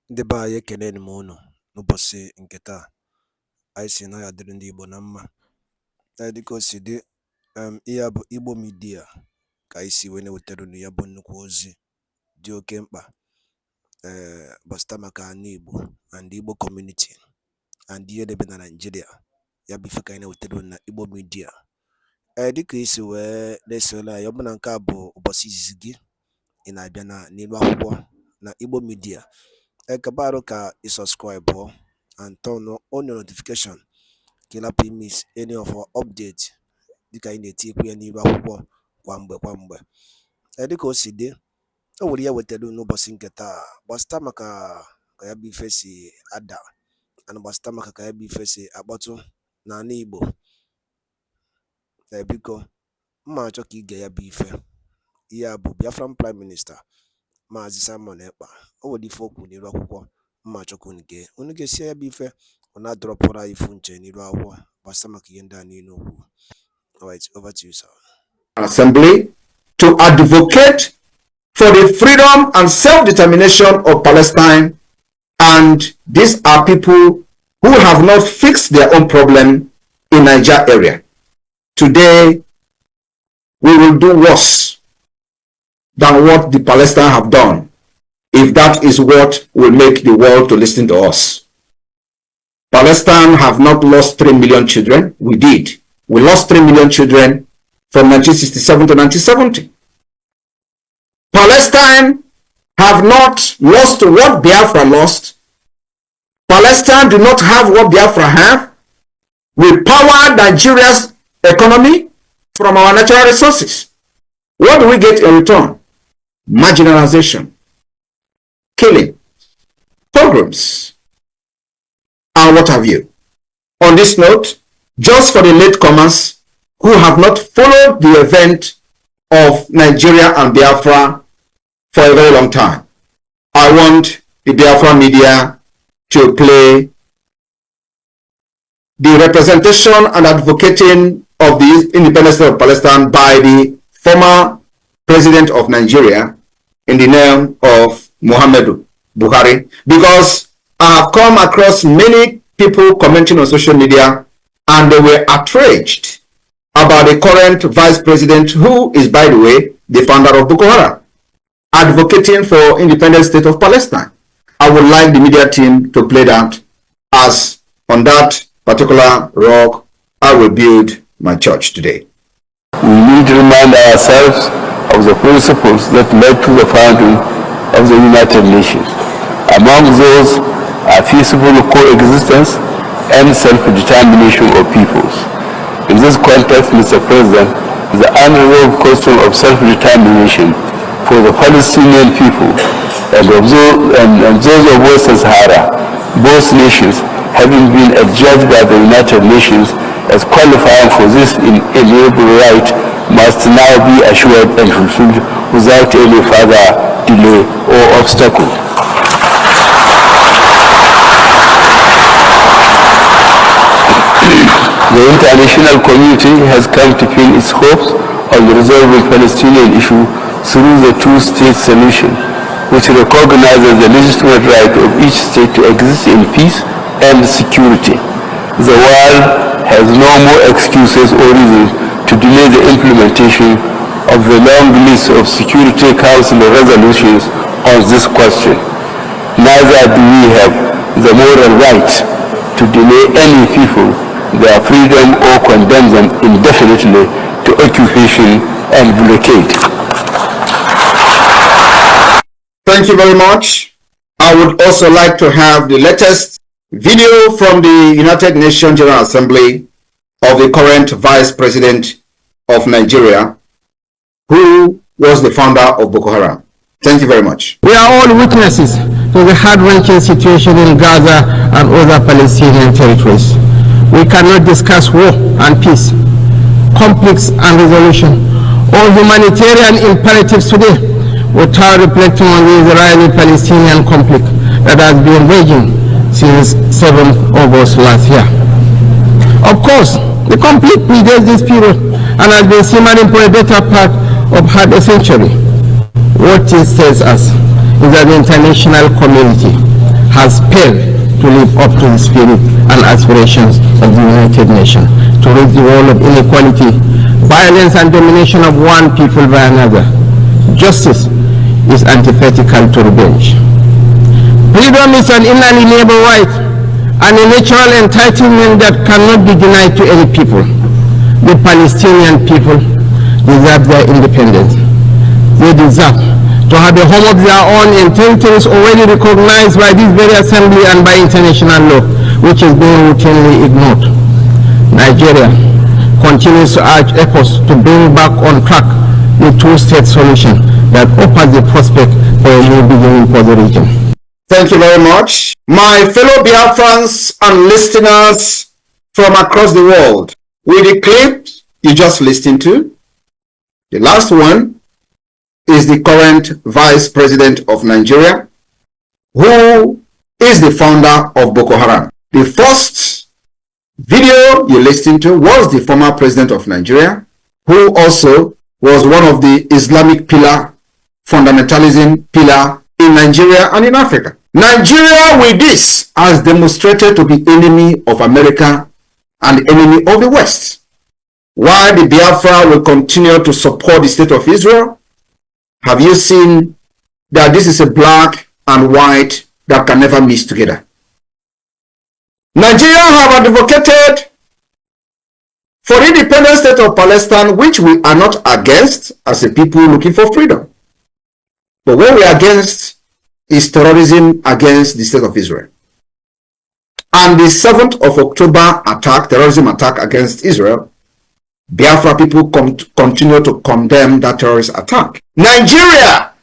Ndị be anyị ekene m unu n'ụbọchị nke taa. Anyị si na ya dịrị ndị Igbo na mma. Dịka o si dị, ihe a bụ Igbo Media ka anyị si wee na-ewetara unu ya bụ nnukwu ozi dị oke mkpa gbasịta maka ana Igbo and Igbo community and ihe debe na Nigeria. Ya bụ ife ka anyị na-ewetara unu na Igbo Media. Dịka isi wee na-esole anyị, ọ bụ na nke a bụ ụbọchị izizi gị ị na-abịa n'ilu akwụkwọ na Igbo Media, kabaru ka you subscribe and turn on your notification ka ị miss any of our updates dịka anyị na-etikwu ya n'ilu akwụkwọ kwa mgbe. Dịka o si dị, o nwere ya wetara n'ụbọchị nke taa gbasịta maka ka ya bụ ife si ada and gbasịta maka ka ya bụ ife si akpọtụ n'ala Igbo. Biko mma achọ ka ige ya bụ ife. Ihe a bụ Biafran Prime Minister MAZI Simon Ekpa. O nwere ife okwu n'ilu akwụkwọ mma achọ ka unu ga-esi ya bụ ife ọ na-adọrọpụrụ anyị ifu nche n'ilu akwụkwọ gbasịta maka ihe ndị a niile okwu. Alright, over to you, sir. Assembly to advocate for the freedom and self-determination of Palestine, and these are people who have not fixed their own problem in Niger area. Today, we will do worse than what the Palestinians have done, if that is what will make the world to listen to us. Palestine have not lost 3 million children. We did. We lost 3 million children from 1967 to 1970. Palestine have not lost what Biafra lost. Palestine do not have what Biafra have. We power Nigeria's economy from our natural resources. What do we get in return? Marginalization, killing, pogroms, and what have you. On this note, just for the latecomers who have not followed the event of Nigeria and Biafra for a very long time, I want the Biafra media to play the representation and advocating of the independence of Palestine by the former president of Nigeria in the name of Muhammadu Buhari, because I have come across many people commenting on social media and they were outraged about the current vice president, who is, by the way, the founder of Boko Haram, advocating for independent state of Palestine. I would like the media team to play that, as on that particular rock I will build my church today. We need to remind ourselves of the principles that led to the founding of the United Nations. Among those are peaceable coexistence and self-determination of peoples. In this context, Mr. President, the unresolved question of self-determination for the Palestinian people and those of Western Sahara, both nations having been adjudged by the United Nations as qualifying for this inalienable right, must now be assured and fulfilled without any further delay or obstacle. The international community has come to pin its hopes on the resolving Palestinian issue through the two-state solution, which recognizes the legitimate right of each state to exist in peace and security. The world has no more excuses or reasons to delay the implementation of the long list of Security Council resolutions on this question. Neither do we have the moral right to delay any people their freedom or condemn them indefinitely to occupation and blockade. Thank you very much. I would also like to have the latest video from the United Nations General Assembly of the current Vice President of Nigeria, who was the founder of Boko Haram. Thank you very much. We are all witnesses to the heart-wrenching situation in Gaza and other Palestinian territories. We cannot discuss war and peace, conflicts and resolution, or humanitarian imperatives today without reflecting on the Israeli-Palestinian conflict that has been raging since 7th August last year. Of course, the conflict predates this period and has been simmering for a better part of half a century. What it tells us is that the international community has failed to live up to the spirit and aspirations of the United Nations to rid the world of inequality, violence, and domination of one people by another. Justice is antithetical to revenge. Freedom is an inalienable right and a natural entitlement that cannot be denied to any people. The Palestinian people deserve their independence. They deserve to have a home of their own in territories already recognized by this very assembly and by international law, which is being routinely ignored. Nigeria continues to urge efforts to bring back on track the two-state solution that offers the prospect for a new beginning for the region. Thank you very much. My fellow Biafrans and listeners from across the world, with the clip you just listened to, the last one is the current Vice President of Nigeria, who is the founder of Boko Haram. The first video you listened to was the former President of Nigeria, who also was one of the Islamic fundamentalism pillar in Nigeria and in Africa. Nigeria with this has demonstrated to be enemy of America and enemy of the West. While the Biafra will continue to support the state of Israel, have you seen that this is a black and white that can never mix together? Nigeria have advocated for independent state of Palestine, which we are not against as a people looking for freedom. But what we are against is terrorism against the state of Israel. And the 7th of October attack, terrorism attack against Israel, Biafra people continue to condemn that terrorist attack. Nigeria,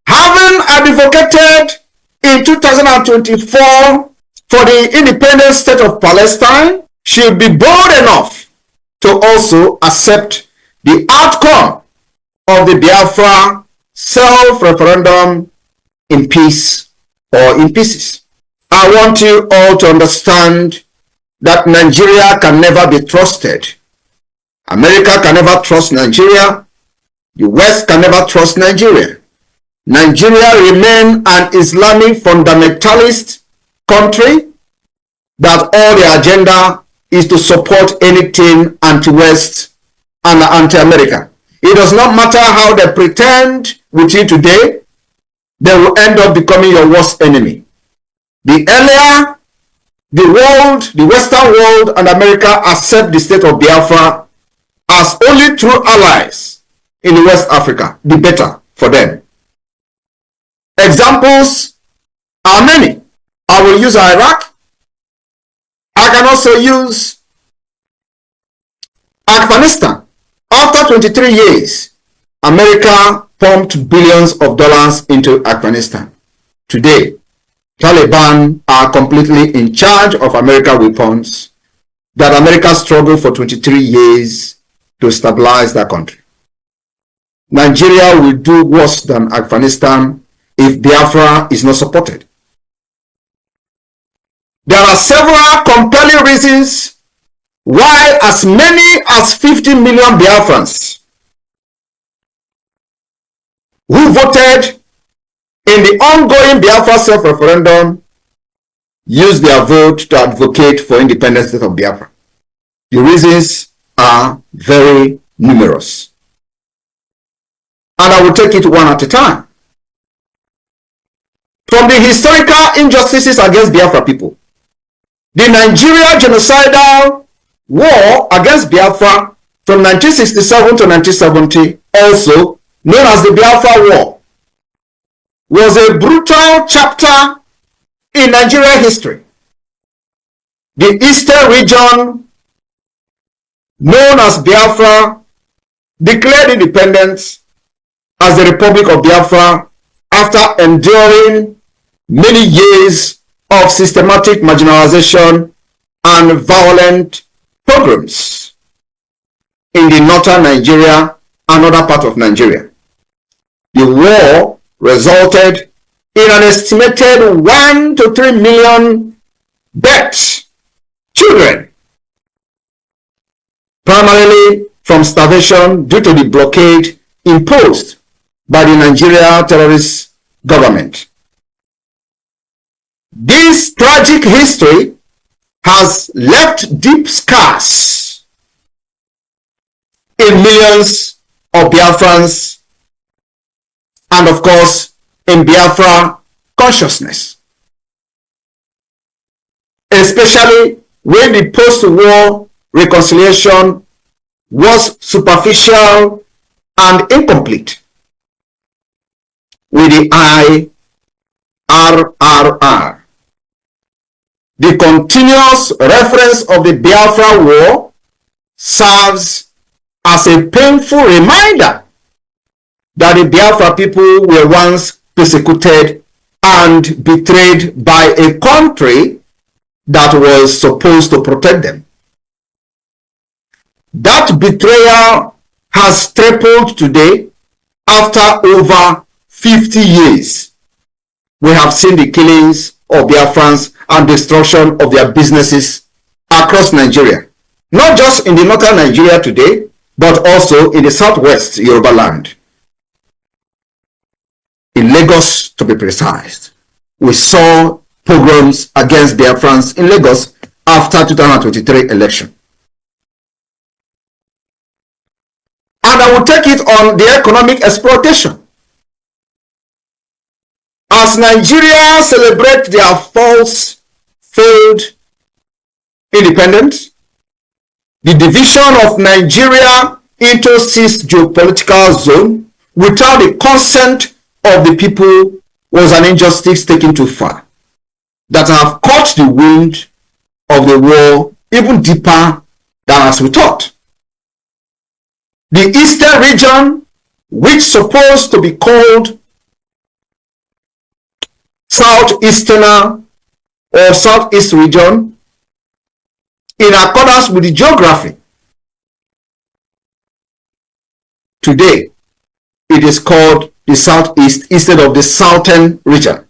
having advocated in 2024 for the independent state of Palestine, should be bold enough to also accept the outcome of the Biafra self-referendum in peace or in pieces. I want you all to understand that Nigeria can never be trusted. America can never trust Nigeria. The West can never trust Nigeria. Nigeria remains an Islamic fundamentalist country that all their agenda is to support anything anti-West and anti-America. It does not matter how they pretend with you today, they will end up becoming your worst enemy. The earlier the world, the Western world and America accept the state of Biafra as only true allies in West Africa, the better for them. Examples are many. I will use Iraq. I can also use Afghanistan. After 23 years, America pumped billions of dollars into Afghanistan. Today, Taliban are completely in charge of American weapons that America struggled for 23 years to stabilize that country. Nigeria will do worse than Afghanistan if Biafra is not supported. There are several compelling reasons why as many as 50 million Biafrans who voted in the ongoing Biafra self-referendum use their vote to advocate for independent state of Biafra. The reasons are very numerous. And I will take it one at a time. From the historical injustices against Biafra people, the Nigeria genocidal war against Biafra from 1967 to 1970, also known as the Biafra War, was a brutal chapter in Nigerian history. The eastern region, known as Biafra, declared independence as the Republic of Biafra after enduring many years of systematic marginalization and violent pogroms in the northern Nigeria and other part of Nigeria. The war resulted in an estimated 1 to 3 million deaths, children, primarily from starvation due to the blockade imposed by the Nigeria terrorist government. This tragic history has left deep scars in millions of Biafrans and, of course, in Biafra consciousness, especially when the post-war reconciliation was superficial and incomplete, with the IRRR. The continuous reference of the Biafra War serves as a painful reminder that the Biafra people were once persecuted and betrayed by a country that was supposed to protect them. That betrayal has tripled today after over 50 years. We have seen the killings of Biafrans and destruction of their businesses across Nigeria. Not just in the northern Nigeria today, but also in the southwest Yoruba land. In Lagos, to be precise, we saw pogroms against Biafrans in Lagos after 2023 election. And I will take it on the economic exploitation. As Nigeria celebrates their failed independence, the division of Nigeria into 6 geopolitical zones without the consent of the people was an injustice taken too far, that have caught the wind of the war even deeper than as we thought. The eastern region, which is supposed to be called Southeastern or Southeast region, in accordance with the geography, today it is called the Southeast instead of the Southern region.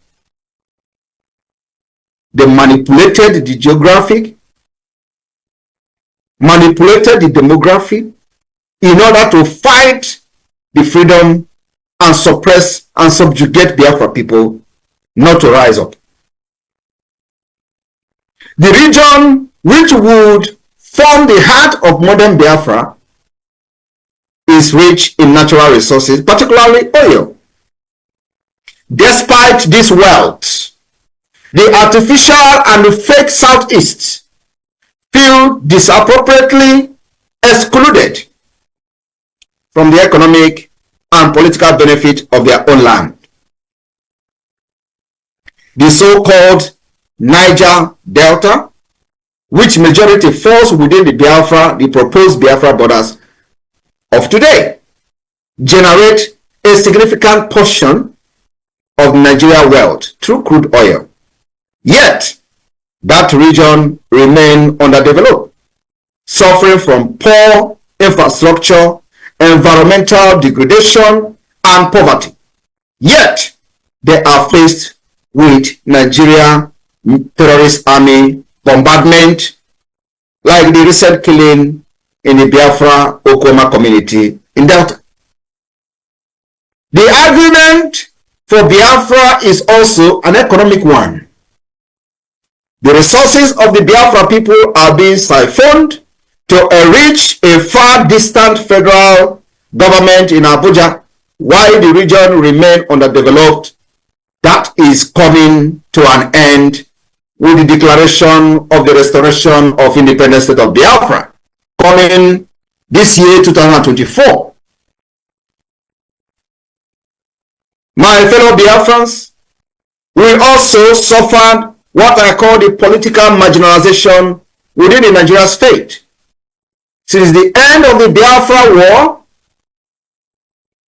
They manipulated the geographic, manipulated the demography in order to fight the freedom and suppress and subjugate Biafra people not to rise up. The region which would form the heart of modern Biafra is rich in natural resources, particularly oil. Despite this wealth, the artificial and the fake Southeast feel disappropriately excluded from the economic and political benefit of their own land. The so-called Niger Delta, which majority falls within the proposed Biafra borders of today, generate a significant portion of Nigeria wealth through crude oil. Yet, that region remains underdeveloped, suffering from poor infrastructure, environmental degradation, and poverty. Yet, they are faced with Nigeria terrorist army bombardment, like the recent killing in the Biafra Okoma community in Delta. The argument for Biafra is also an economic one. The resources of the Biafra people are being siphoned to enrich a far distant federal government in Abuja, while the region remains underdeveloped. That is coming to an end with the declaration of the restoration of independent state of Biafra, coming this year, 2024. My fellow Biafrans, we also suffered what I call the political marginalization within the Nigerian state. Since the end of the Biafra war,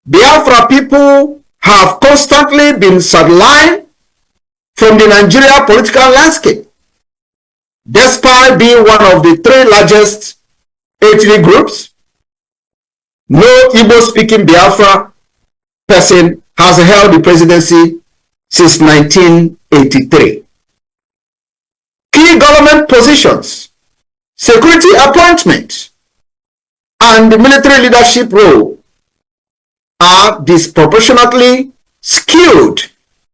Biafra people have constantly been sidelined from the Nigeria political landscape, despite being one of the 3 largest ethnic groups. No Igbo-speaking Biafra person has held the presidency since 1983. Key government positions, security appointments, and the military leadership role are disproportionately skewed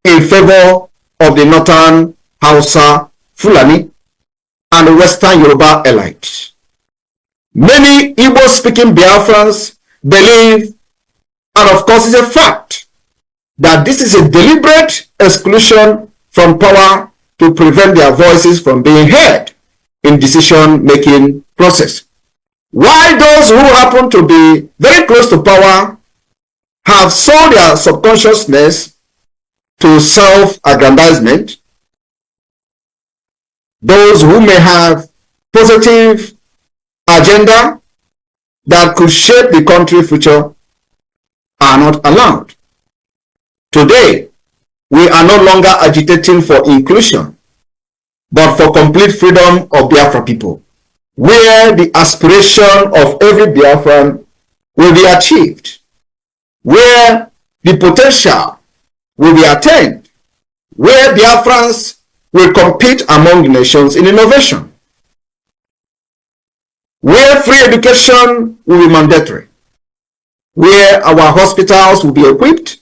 in favor of the northern Hausa, Fulani, and Western Yoruba elite. Many Igbo-speaking Biafrans believe, and of course it's a fact, that this is a deliberate exclusion from power to prevent their voices from being heard in decision-making process. While those who happen to be very close to power have sold their subconsciousness to self-aggrandizement, those who may have positive agenda that could shape the country's future are not allowed. Today, we are no longer agitating for inclusion, but for complete freedom of Biafra people, where the aspiration of every Biafran will be achieved, where the potential will be attained, where Biafrans will compete among nations in innovation, where free education will be mandatory, where our hospitals will be equipped,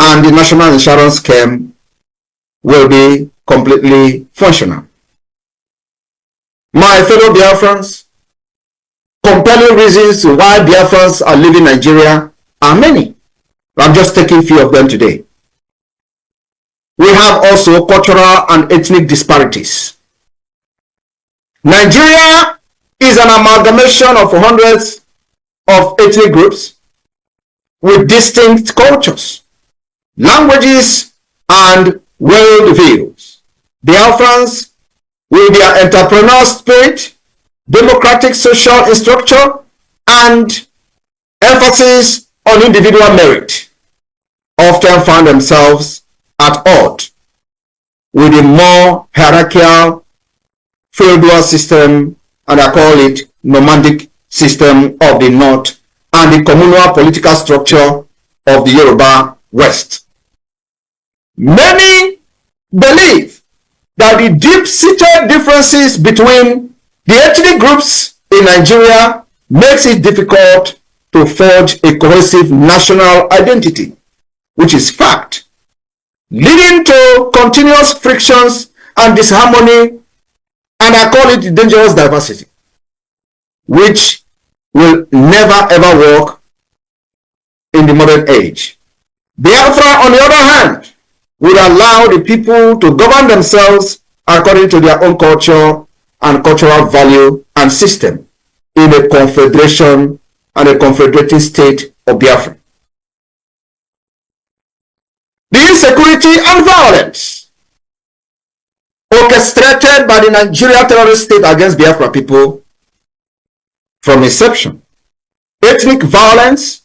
and the national insurance scheme will be completely functional. My fellow Biafrans, compelling reasons why Biafrans are leaving Nigeria are many. I'm just taking a few of them today. We have also cultural and ethnic disparities. Nigeria is an amalgamation of hundreds of ethnic groups with distinct cultures, languages, and worldviews. Biafrans, with their entrepreneurial spirit, democratic social structure, and emphasis on individual merit, often find themselves at odds with a more hierarchical feudal system, and I call it nomadic system of the North, and the communal political structure of the Yoruba West. Many believe that the deep-seated differences between the ethnic groups in Nigeria makes it difficult to forge a cohesive national identity, which is fact, leading to continuous frictions and disharmony, and I call it dangerous diversity, which will never ever work in the modern age. Biafra, on the other hand, would allow the people to govern themselves according to their own culture and cultural value and system in a confederation and a confederating state of Biafra. The insecurity and violence orchestrated by the Nigeria terrorist state against Biafra people from inception, ethnic violence,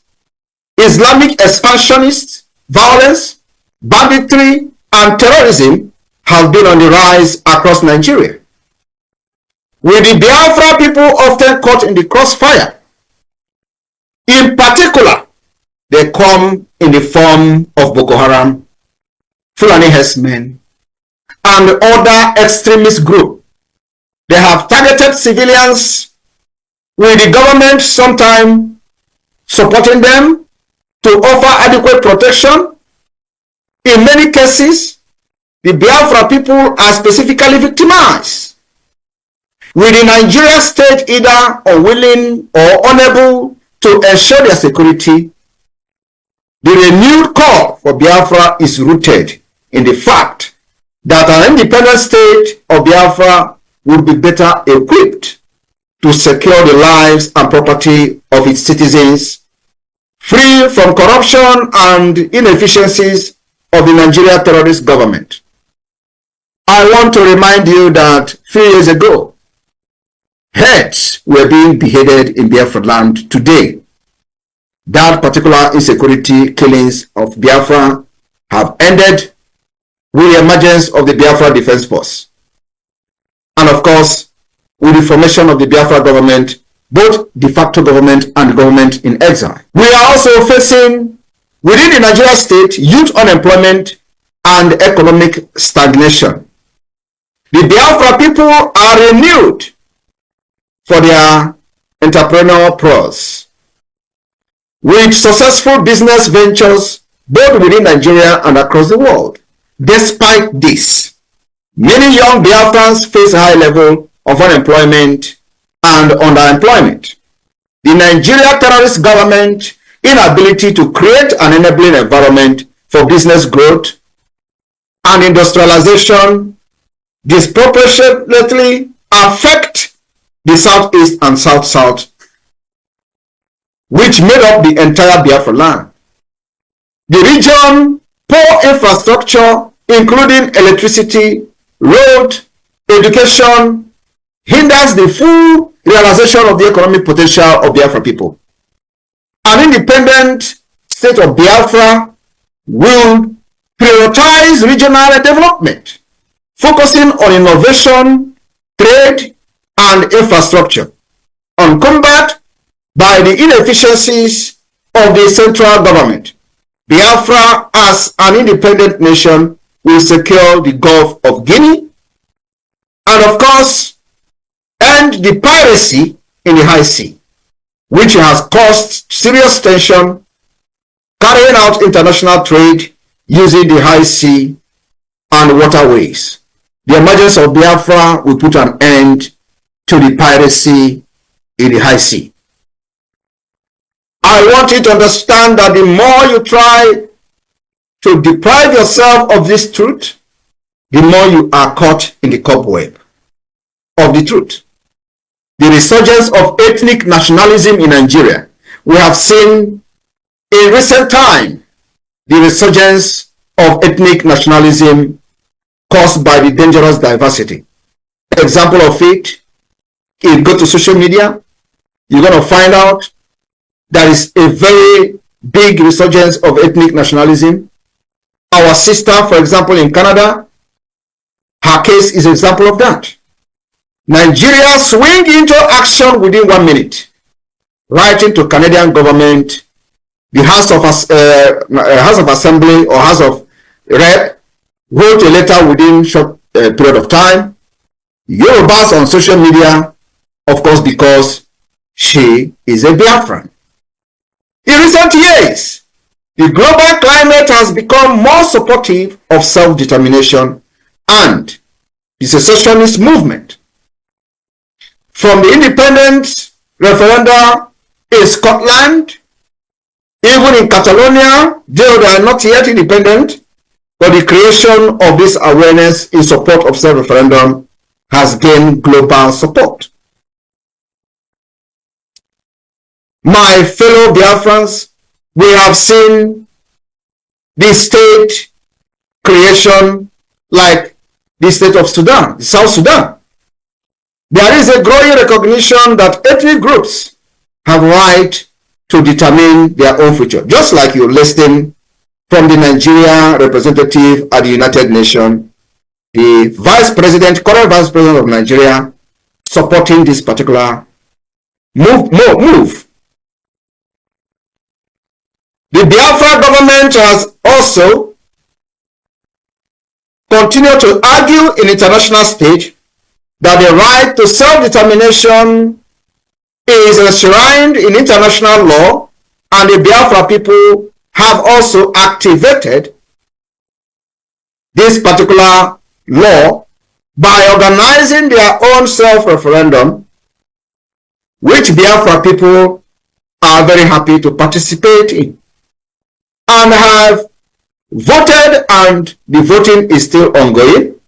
Islamic expansionist violence, banditry, and terrorism have been on the rise across Nigeria, with the Biafra people often caught in the crossfire. In particular, they come in the form of Boko Haram, Fulani herdsmen, and other extremist groups. They have targeted civilians, with the government sometimes supporting them to offer adequate protection. In many cases, the Biafra people are specifically victimized, with the Nigeria state either unwilling or unable to ensure their security. The renewed call for Biafra is rooted in the fact that an independent state of Biafra would be better equipped to secure the lives and property of its citizens, free from corruption and inefficiencies of the Nigeria terrorist government. I want to remind you that 3 years ago, heads were being beheaded in Biafra land. Today, that particular insecurity killings of Biafra have ended with the emergence of the Biafra Defense Force, and of course, with the formation of the Biafra government, both de facto government and government in exile. We are also facing, within the Nigeria state, youth unemployment and economic stagnation. The Biafra people are renewed for their entrepreneurial prowess, with successful business ventures both within Nigeria and across the world. Despite this, Many young Biafrans face a high level of unemployment and underemployment. The Nigeria terrorist government inability to create an enabling environment for business growth and industrialization disproportionately affect the southeast and south-south, which made up the entire Biafra land. The region poor infrastructure, including electricity, road, education, hinders the full realization of the economic potential of Biafra people. An independent state of Biafra will prioritize regional development, focusing on innovation, trade, and infrastructure, on combat by the inefficiencies of the central government. Biafra, as an independent nation, will secure the Gulf of Guinea and, of course, end the piracy in the high sea, which has caused serious tension, carrying out international trade using the high sea and waterways. The emergence of Biafra will put an end to the piracy in the high sea. I want you to understand that the more you try to deprive yourself of this truth, the more you are caught in the cobweb of the truth. The resurgence of ethnic nationalism in Nigeria. We have seen in recent time the resurgence of ethnic nationalism caused by the dangerous diversity. Example of it, if you go to social media, you're going to find out there is a very big resurgence of ethnic nationalism. Our sister, for example, in Canada, her case is an example of that. Nigeria swing into action within 1 minute, writing to Canadian government, the House of Assembly or House of Rep wrote a letter within short period of time. Yorubas on social media, of course, because she is a Biafran. In recent years, the global climate has become more supportive of self-determination and the secessionist movement. From the independence referenda in Scotland, even in Catalonia, though they are not yet independent, but the creation of this awareness in support of self-referendum has gained global support. My fellow Biafrans, we have seen the state creation like the state of Sudan, South Sudan. There is a growing recognition that ethnic groups have right to determine their own future, just like you're listening from the Nigeria representative at the United Nations, the current vice president of Nigeria, supporting this particular move. The Biafra government has also continued to argue in international stage that the right to self-determination is enshrined in international law, and the Biafra people have also activated this particular law by organizing their own self-referendum, which Biafra people are very happy to participate in and have voted, and the voting is still ongoing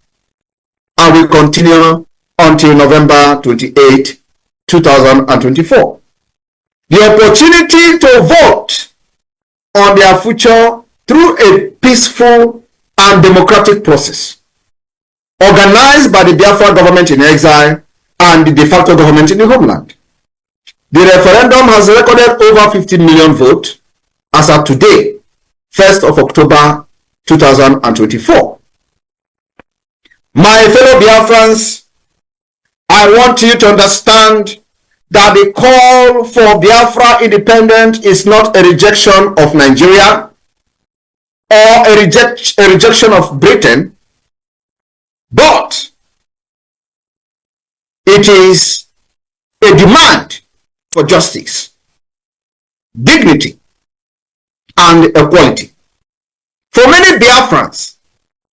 and will continue until November 28, 2024. The opportunity to vote on their future through a peaceful and democratic process organized by the Biafra government in exile and the de facto government in the homeland. The referendum has recorded over 50 million votes as of today, 1st of October 2024. My fellow Biafrans, I want you to understand that the call for Biafra independence is not a rejection of Nigeria or a rejection of Britain, but it is a demand for justice, dignity, and equality. For many Biafrans,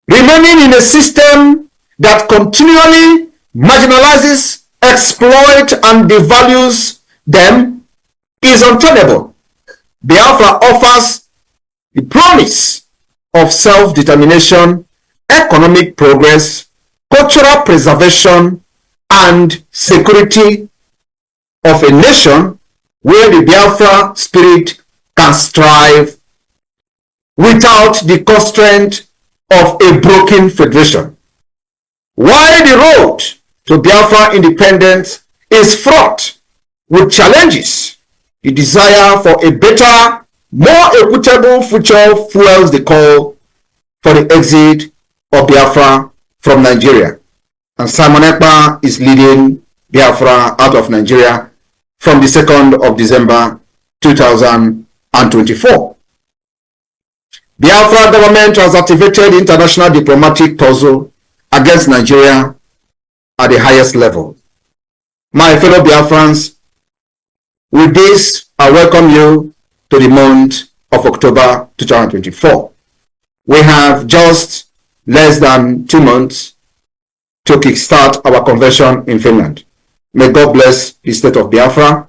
remaining in a system that continually marginalizes, exploits, and devalues them is untenable. Biafra offers the promise of self-determination, economic progress, cultural preservation, and security of a nation where the Biafra spirit can strive without the constraint of a broken federation. While the road to Biafra independence is fraught with challenges, the desire for a better, more equitable future fuels the call for the exit of Biafra from Nigeria. And Simon EKPA is leading Biafra out of Nigeria from the 2nd of December 2024. Biafra government has activated international diplomatic tussle against Nigeria at the highest level. My fellow Biafrans, with this, I welcome you to the month of October 2024. We have just less than 2 months to kickstart our convention in Finland. May God bless the state of Biafra.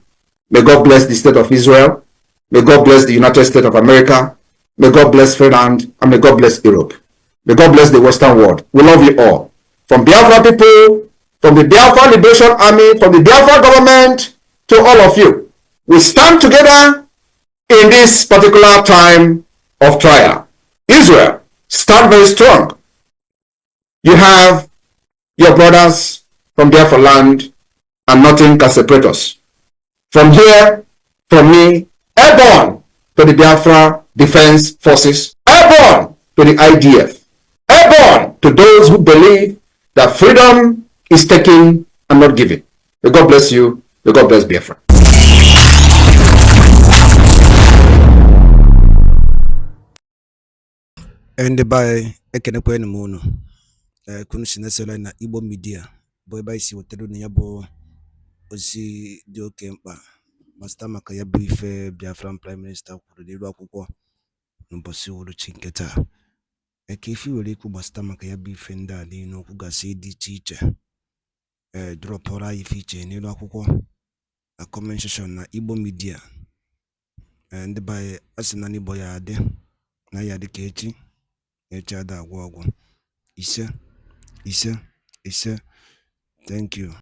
May God bless the state of Israel. May God bless the United States of America. May God bless Finland, and may God bless Europe. May God bless the Western world. We love you all. From Biafra people, from the Biafra Liberation Army, from the Biafra government, to all of you. We stand together in this particular time of trial. Israel, stand very strong. You have your brothers from Biafra land, and nothing can separate us. From here, from me, airborne to the Biafra Defense Forces, airborne to the IDF, airborne to those who believe that freedom is taken and not given. May God bless you. May God bless Biafra. Ndị be anyị ekenekwanụ m unu. Kunu si na-esere na Igbo Media bụ ebe anyị si wetara unu ya bụ ozi dị oke mkpa gbasara maka ya bụ ife Biafran Prime Minister kwuru n'elu akwụkwọ n'ụbọchị uhuruchi nke taa. Ka ife nwere ikwu gbasara maka ya bụ ife ndị a niile okwu gasị dị iche iche dropụrụ anyị ife iche n'elu akwụkwọ na comment section na Igbo Media. Ndị be anyị asị na n'Igbo ya adị na ya dị ka echi ada agwụ ọgwụ ise. Thank you.